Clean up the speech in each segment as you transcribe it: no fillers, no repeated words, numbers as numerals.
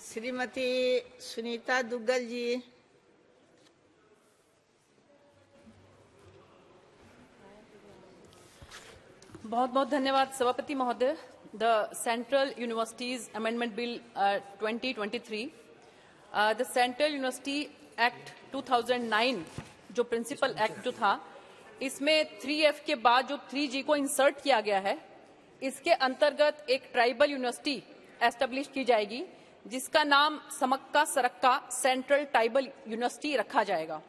श्रीमती सुनीता दुग्गल जी। बहुत बहुत धन्यवाद सभापति महोदय। The central universities amendment bill 2023, the central university act 2009 जो प्रिंसिपल एक्ट जो था, इसमें 3F के बाद जो 3G को इंसर्ट किया गया है, इसके अंतर्गत एक ट्राइबल यूनिवर्सिटी एस्टेब्लिश की जाएगी जिसका नाम Sammakka Sarakka central tribal university रखा जाएगा।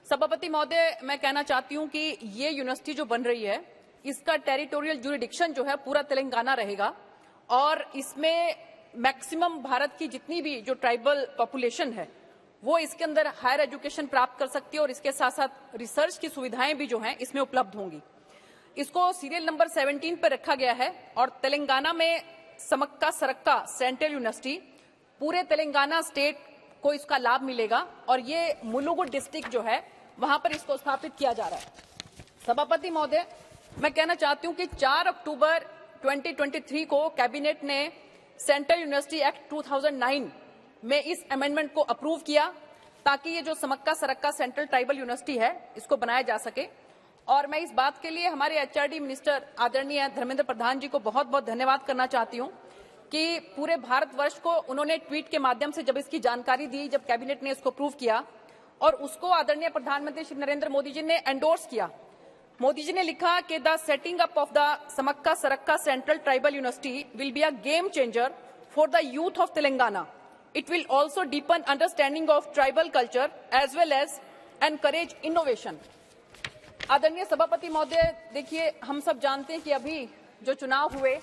सभापति महोदय, मैं कहना चाहती हूं कि ये यूनिवर्सिटी जो बन रही है, इसका टेरिटोरियल जुरिडिक्शन जो है पूरा तेलंगाना रहेगा और इसमें मैक्सिमम भारत की जितनी भी जो ट्राइबल पॉपुलेशन है वो इसके अंदर हायर एजुकेशन प्राप्त कर सकती है और इसके साथ साथ रिसर्च की सुविधाएं भी जो हैं इसमें उपलब्ध होंगी। इसको सीरियल नंबर 17 पर रखा गया है और तेलंगाना में समक्का सरक्का सेंट्रल यूनिवर्सिटी पूरे तेलंगाना स्टेट को इसका लाभ मिलेगा और ये मुलुगु डिस्ट्रिक्ट जो है वहां पर इसको स्थापित किया जा रहा है। सभापति महोदय, मैं कहना चाहती हूं कि 4 अक्टूबर 2023 को कैबिनेट ने सेंट्रल यूनिवर्सिटी एक्ट 2009 में इस अमेंडमेंट को अप्रूव किया ताकि ये जो Sammakka Sarakka central tribal university है इसको बनाया जा सके। और मैं इस बात के लिए हमारे HRD मिनिस्टर आदरणीय धर्मेंद्र प्रधान जी को बहुत बहुत धन्यवाद करना चाहती हूं कि पूरे भारतवर्ष को उन्होंने ट्वीट के माध्यम से जब इसकी जानकारी दी, जब कैबिनेट ने इसको अप्रूव किया और उसको आदरणीय प्रधानमंत्री श्री नरेंद्र मोदी जी ने एंडोर्स किया। मोदी जी ने लिखा कि the setting up of the Sammakka Sarakka central tribal university will be a game changer for the youth of Telangana. It will also deepen understanding of tribal culture as well as encourage innovation. आदरणीय सभापति महोदय, देखिए, हम सब जानते हैं कि अभी जो चुनाव हुए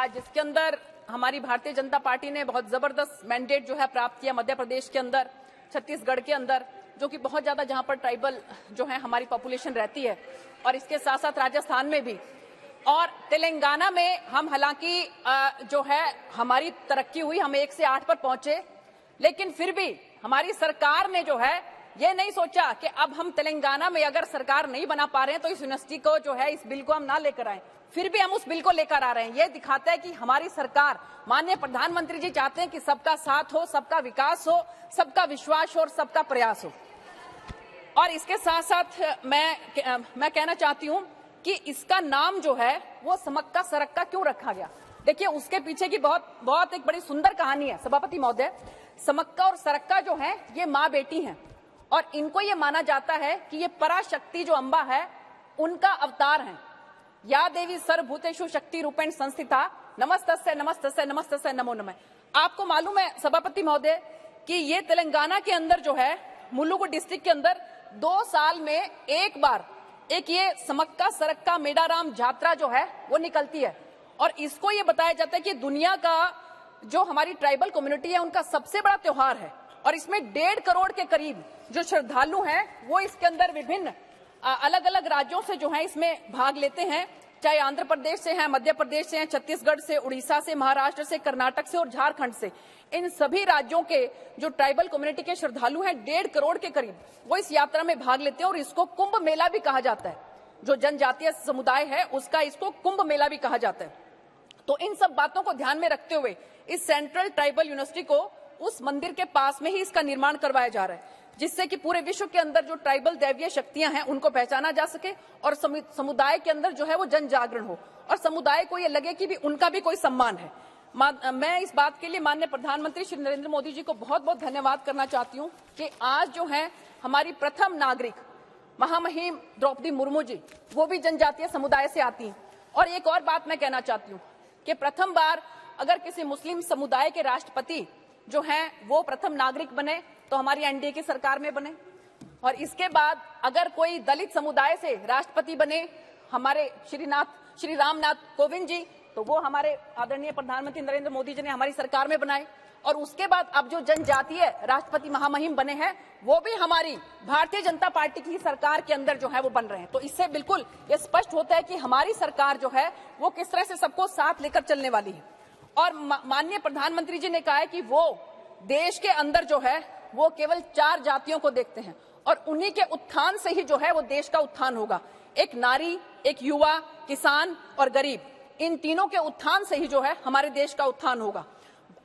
जिसके अंदर हमारी भारतीय जनता पार्टी ने बहुत जबरदस्त मैंडेट जो है प्राप्त किया मध्य प्रदेश के अंदर, छत्तीसगढ़ के अंदर, जो कि बहुत ज्यादा जहां पर ट्राइबल जो है हमारी पॉपुलेशन रहती है, और इसके साथ साथ राजस्थान में भी, और तेलंगाना में हम हालांकि जो है हमारी तरक्की हुई, हम 1 से 8 पर पहुंचे, लेकिन फिर भी हमारी सरकार ने जो है ये नहीं सोचा कि अब हम तेलंगाना में अगर सरकार नहीं बना पा रहे हैं तो इस यूनिवर्सिटी को जो है इस बिल को हम ना लेकर आए। फिर भी हम उस बिल को लेकर आ रहे हैं। ये दिखाता है कि हमारी सरकार, माननीय प्रधानमंत्री जी चाहते हैं कि सबका साथ हो, सबका विकास हो, सबका विश्वास हो और सबका प्रयास हो। और इसके साथ साथ मैं कहना चाहती हूं कि इसका नाम जो है वो समक्का सरक्का क्यों रखा गया। देखिए, उसके पीछे की बहुत एक बड़ी सुंदर कहानी है सभापति महोदय। समक्का और सरक्का जो है ये माँ बेटी हैं और इनको ये माना जाता है कि ये पराशक्ति जो अम्बा है उनका अवतार है। या देवी सर्वभूतेषु शक्ति रूपेण संस्थिता, नमस्तस्यै नमस्तस्यै नमस्तस्यै नमो नमः। आपको मालूम है सभापति महोदय कि ये तेलंगाना के अंदर जो है मुलुगु डिस्ट्रिक्ट के अंदर 2 साल में एक बार एक ये समक्का सरक्का मेडाराम यात्रा जो है वो निकलती है और इसको ये बताया जाता है कि दुनिया का जो हमारी ट्राइबल कम्युनिटी है उनका सबसे बड़ा त्योहार है और इसमें 1.5 करोड़ के करीब जो श्रद्धालु हैं वो इसके अंदर विभिन्न अलग अलग राज्यों से जो है इसमें भाग लेते हैं, चाहे आंध्र प्रदेश से हैं, मध्य प्रदेश से हैं, छत्तीसगढ़ से, उड़ीसा से, महाराष्ट्र से, कर्नाटक से और झारखंड से। इन सभी राज्यों के जो ट्राइबल कम्युनिटी के श्रद्धालु हैं 1.5 करोड़ के करीब, वो इस यात्रा में भाग लेते हैं और इसको कुंभ मेला भी कहा जाता है। जो जनजातीय समुदाय है उसका इसको कुंभ मेला भी कहा जाता है। तो इन सब बातों को ध्यान में रखते हुए इस सेंट्रल ट्राइबल यूनिवर्सिटी को उस मंदिर के पास में ही इसका निर्माण करवाया जा रहा है, जिससे कि पूरे विश्व के अंदर जो ट्राइबल दैवीय शक्तियां हैं उनको पहचाना जा सके और समुदाय के अंदर जो है वो जन जागरण हो और समुदाय को ये लगे कि भी उनका भी कोई सम्मान है। मैं इस बात के लिए माननीय प्रधानमंत्री श्री नरेंद्र मोदी जी को बहुत बहुत धन्यवाद करना चाहती हूँ कि आज जो है हमारी प्रथम नागरिक महामहिम द्रौपदी मुर्मू जी, वो भी जनजातीय समुदाय से आती हैं। और एक और बात मैं कहना चाहती हूँ कि प्रथम बार अगर किसी मुस्लिम समुदाय के राष्ट्रपति जो हैं वो प्रथम नागरिक बने तो हमारी NDA की सरकार में बने, और इसके बाद अगर कोई दलित समुदाय से राष्ट्रपति बने हमारे श्री रामनाथ कोविंद जी, तो वो हमारे आदरणीय प्रधानमंत्री नरेंद्र मोदी जी ने हमारी सरकार में बनाए, और उसके बाद अब जो जनजातीय राष्ट्रपति महामहिम बने हैं वो भी हमारी भारतीय जनता पार्टी की सरकार के अंदर जो है वो बन रहे हैं। तो इससे बिल्कुल ये स्पष्ट होता है कि हमारी सरकार जो है वो किस तरह से सबको साथ लेकर चलने वाली है। और माननीय प्रधानमंत्री जी ने कहा है कि वो देश के अंदर जो है वो केवल 4 जातियों को देखते हैं और उन्हीं के उत्थान से ही जो है वो देश का उत्थान होगा। एक नारी, एक युवा, किसान और गरीब, इन तीनों के उत्थान से ही जो है हमारे देश का उत्थान होगा।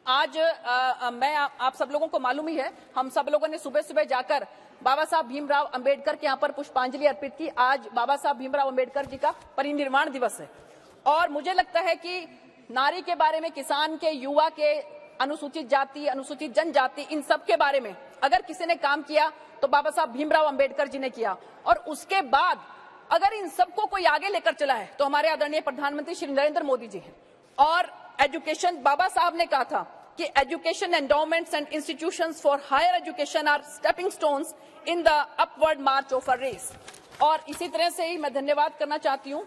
आज आप सब लोगों को मालूम ही है, हम सब लोगों ने सुबह सुबह जाकर बाबा साहब भीमराव अंबेडकर के यहाँ पर पुष्पांजलि अर्पित की। आज बाबा साहब भीमराव अंबेडकर जी का परिनिर्वाण दिवस है और मुझे लगता है कि नारी के बारे में, किसान के, युवा के, अनुसूचित जाति, अनुसूचित जनजाति, इन सब के बारे में अगर किसी ने काम किया तो बाबा साहब भीमराव अंबेडकर जी ने किया। और उसके बाद अगर इन सबको कोई आगे लेकर चला है तो हमारे आदरणीय प्रधानमंत्री श्री नरेंद्र मोदी जी हैं। और एजुकेशन, बाबा साहब ने कहा था कि education endowments and institutions for higher education are stepping stones in the upward march of a race. और इसी तरह से ही मैं धन्यवाद करना चाहती हूँ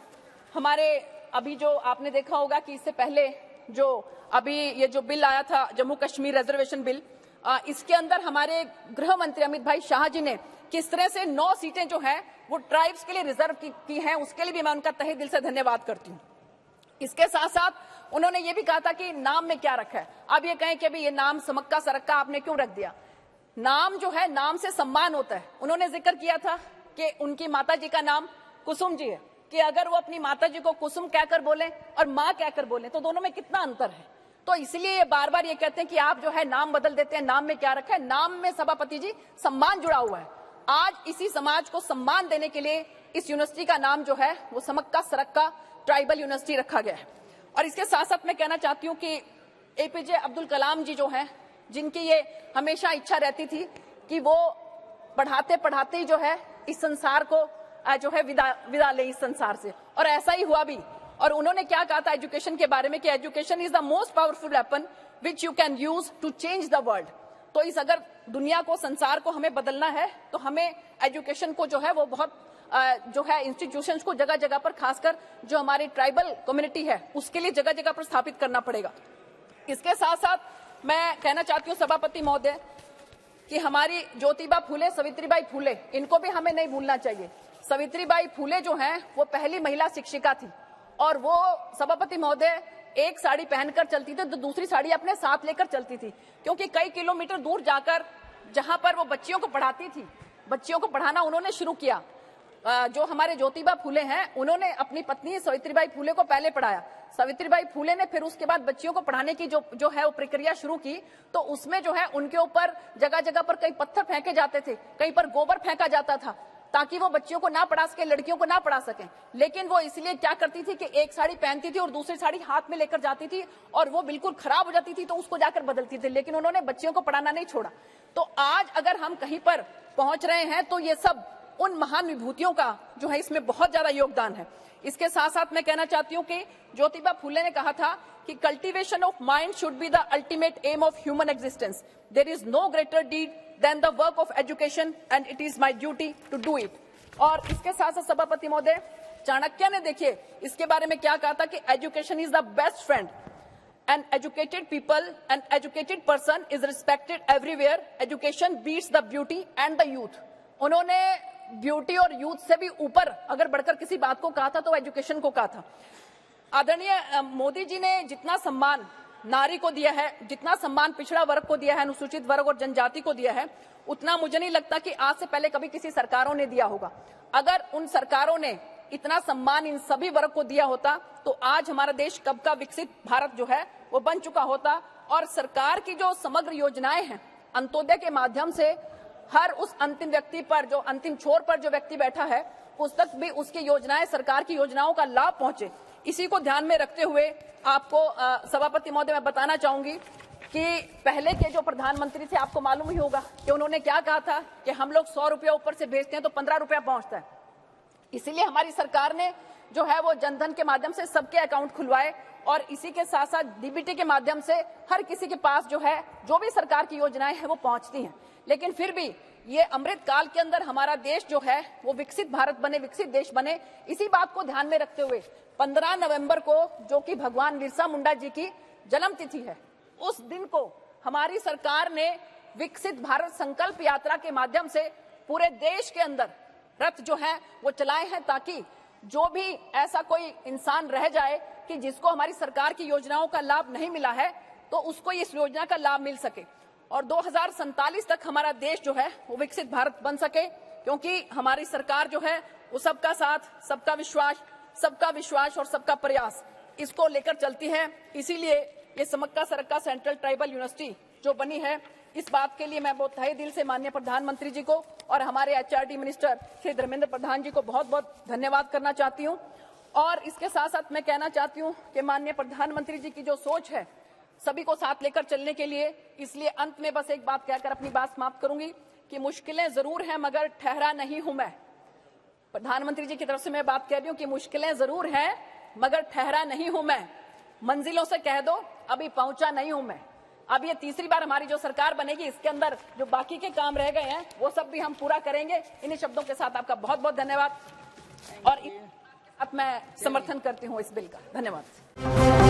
हमारे, अभी जो आपने देखा होगा कि इससे पहले जो अभी ये जो बिल आया था जम्मू कश्मीर रिजर्वेशन बिल, इसके अंदर हमारे गृह मंत्री अमित भाई शाह जी ने किस तरह से 9 सीटें जो है वो ट्राइब्स के लिए रिजर्व की हैं, उसके लिए भी मैं उनका तहे दिल से धन्यवाद करती हूँ। इसके साथ साथ उन्होंने ये भी कहा था कि नाम में क्या रखा है। अब ये कहें कि अभी ये नाम समक्का सरक्का आपने क्यों रख दिया, नाम जो है, नाम से सम्मान होता है। उन्होंने जिक्र किया था कि उनकी माता जी का नाम कुसुम जी है, कि अगर वो अपनी माता जी को कुसुम कहकर बोले और माँ कहकर बोले तो दोनों में कितना अंतर है। तो इसलिए ये बार बार ये कहते हैं कि आप जो है नाम बदल देते हैं, नाम में क्या रखा है। नाम में सभापति जी सम्मान जुड़ा हुआ है। आज इसी समाज को सम्मान देने के लिए इस यूनिवर्सिटी का नाम जो है वो समक्का सरक्का ट्राइबल यूनिवर्सिटी रखा गया है। और इसके साथ साथ मैं कहना चाहती हूँ कि एपीजे अब्दुल कलाम जी जो हैं, जिनकी ये हमेशा इच्छा रहती थी कि वो पढ़ाते पढ़ाते ही जो है इस संसार को जो है विदा ले इस संसार से, और ऐसा ही हुआ भी। और उन्होंने क्या कहा था एजुकेशन के बारे में कि education is the most powerful weapon which you can use to change the world. तो इस अगर दुनिया को, संसार को हमें बदलना है तो हमें एजुकेशन को जो है वो बहुत जो है इंस्टीट्यूशंस को जगह जगह पर, खासकर जो हमारी ट्राइबल कम्युनिटी है उसके लिए जगह जगह पर स्थापित करना पड़ेगा। इसके साथ साथ मैं कहना चाहती हूँ सभापति महोदय कि हमारी ज्योतिबा फूले, सावित्रीबाई फूले, इनको भी हमें नहीं भूलना चाहिए। सावित्रीबाई फूले जो हैं वो पहली महिला शिक्षिका थी और वो सभापति महोदय एक साड़ी पहनकर चलती थी तो दूसरी साड़ी अपने साथ लेकर चलती थी, क्योंकि कई किलोमीटर दूर जाकर जहां पर वो बच्चियों को पढ़ाती थी, बच्चियों को पढ़ाना उन्होंने शुरू किया। जो हमारे ज्योतिबा फूले हैं उन्होंने अपनी पत्नी सावित्रीबाई फूले को पहले पढ़ाया। सावित्रीबाई फूले ने फिर उसके बाद बच्चियों को पढ़ाने की जो है वो प्रक्रिया शुरू की, तो उसमें जो है उनके ऊपर जगह जगह पर कई पत्थर फेंके जाते थे, कहीं पर गोबर फेंका जाता था ताकि वो बच्चियों को ना पढ़ा सके, लड़कियों को ना पढ़ा सके। लेकिन वो इसलिए क्या करती थी कि एक साड़ी पहनती थी और दूसरी साड़ी हाथ में लेकर जाती थी और वो बिल्कुल खराब हो जाती थी तो उसको जाकर बदलती थी, लेकिन उन्होंने बच्चियों को पढ़ाना नहीं छोड़ा। तो आज अगर हम कहीं पर पहुंच रहे हैं तो ये सब उन महान विभूतियों का जो है इसमें बहुत ज्यादा योगदान है। इसके साथ साथ मैं कहना चाहती हूँ कि ज्योतिबा फूले ने कहा था कि cultivation of mind should be the ultimate aim of human existence. There is no greater deed than the work of education and it is my duty to do it. और इसके साथ साथ सभापति महोदय, चाणक्य ने देखिए इसके बारे में क्या कहा था कि education is the best friend, an educated people, an educated person is respected everywhere, education beats the beauty and the youth. उन्होंने ब्यूटी और यूथ से भी ऊपर अगर बढ़कर किसी बात को कहा था तो एजुकेशन को कहा था। आदरणीय मोदी जी ने जितना सम्मान नारी को दिया है, जितना सम्मान पिछड़ा वर्ग को दिया है, अनुसूचित वर्ग और जनजाति को दिया है, उतना मुझे नहीं लगता कि आज से पहले कभी किसी सरकारों ने दिया होगा। अगर उन सरकारों ने इतना सम्मान इन सभी वर्ग को दिया होता तो आज हमारा देश कब का विकसित भारत जो है वो बन चुका होता। और सरकार की जो समग्र योजनाएं हैं, अंत्योदय के माध्यम से हर उस अंतिम व्यक्ति पर, जो अंतिम छोर पर जो व्यक्ति बैठा है, उस तक भी उसकी योजनाएं, सरकार की योजनाओं का लाभ पहुंचे, इसी को ध्यान में रखते हुए आपको सभापति महोदय मैं बताना चाहूंगी कि पहले के जो प्रधानमंत्री थे, आपको मालूम ही होगा कि उन्होंने क्या कहा था कि हम लोग 100 रुपया ऊपर से भेजते हैं तो 15 रुपया पहुंचता है। इसीलिए हमारी सरकार ने जो है वो जनधन के माध्यम से सबके अकाउंट खुलवाए और इसी के साथ साथ डीबीटी के माध्यम से हर किसी के पास जो है जो भी सरकार की योजनाएं हैं वो पहुंचती हैं। लेकिन फिर भी ये अमृत काल के अंदर हमारा देश जो है वो विकसित भारत बने, विकसित देश बने, इसी बात को ध्यान में रखते हुए 15 नवंबर को, जो कि भगवान बिरसा मुंडा जी की जन्म तिथि है, उस दिन को हमारी सरकार ने विकसित भारत संकल्प यात्रा के माध्यम से पूरे देश के अंदर रथ जो है वो चलाए हैं, ताकि जो भी ऐसा कोई इंसान रह जाए कि जिसको हमारी सरकार की योजनाओं का लाभ नहीं मिला है तो उसको इस योजना का लाभ मिल सके और 2047 तक हमारा देश जो है वो विकसित भारत बन सके, क्योंकि हमारी सरकार जो है वो सबका साथ, सबका विश्वास और सबका प्रयास इसको लेकर चलती है। इसीलिए ये Sammakka Sarakka central tribal university जो बनी है, इस बात के लिए मैं बहुत तहे दिल से माननीय प्रधानमंत्री जी को और हमारे एचआरडी मिनिस्टर श्री धर्मेंद्र प्रधान जी को बहुत बहुत धन्यवाद करना चाहती हूँ। और इसके साथ साथ मैं कहना चाहती हूँ कि माननीय प्रधानमंत्री जी की जो सोच है सभी को साथ लेकर चलने के लिए, इसलिए अंत में बस एक बात कहकर अपनी बात समाप्त करूंगी कि मुश्किलें जरूर हैं मगर ठहरा नहीं हूं मैं। प्रधानमंत्री जी की तरफ से मैं बात कह रही हूं कि मुश्किलें जरूर हैं मगर ठहरा नहीं हूं मैं। मंजिलों से कह दो अभी पहुंचा नहीं हूं मैं। अब ये तीसरी बार हमारी जो सरकार बनेगी, इसके अंदर जो बाकी के काम रह गए हैं वो सब भी हम पूरा करेंगे। इन्हीं शब्दों के साथ आपका बहुत बहुत धन्यवाद और अब मैं समर्थन करती हूँ इस बिल का। धन्यवाद।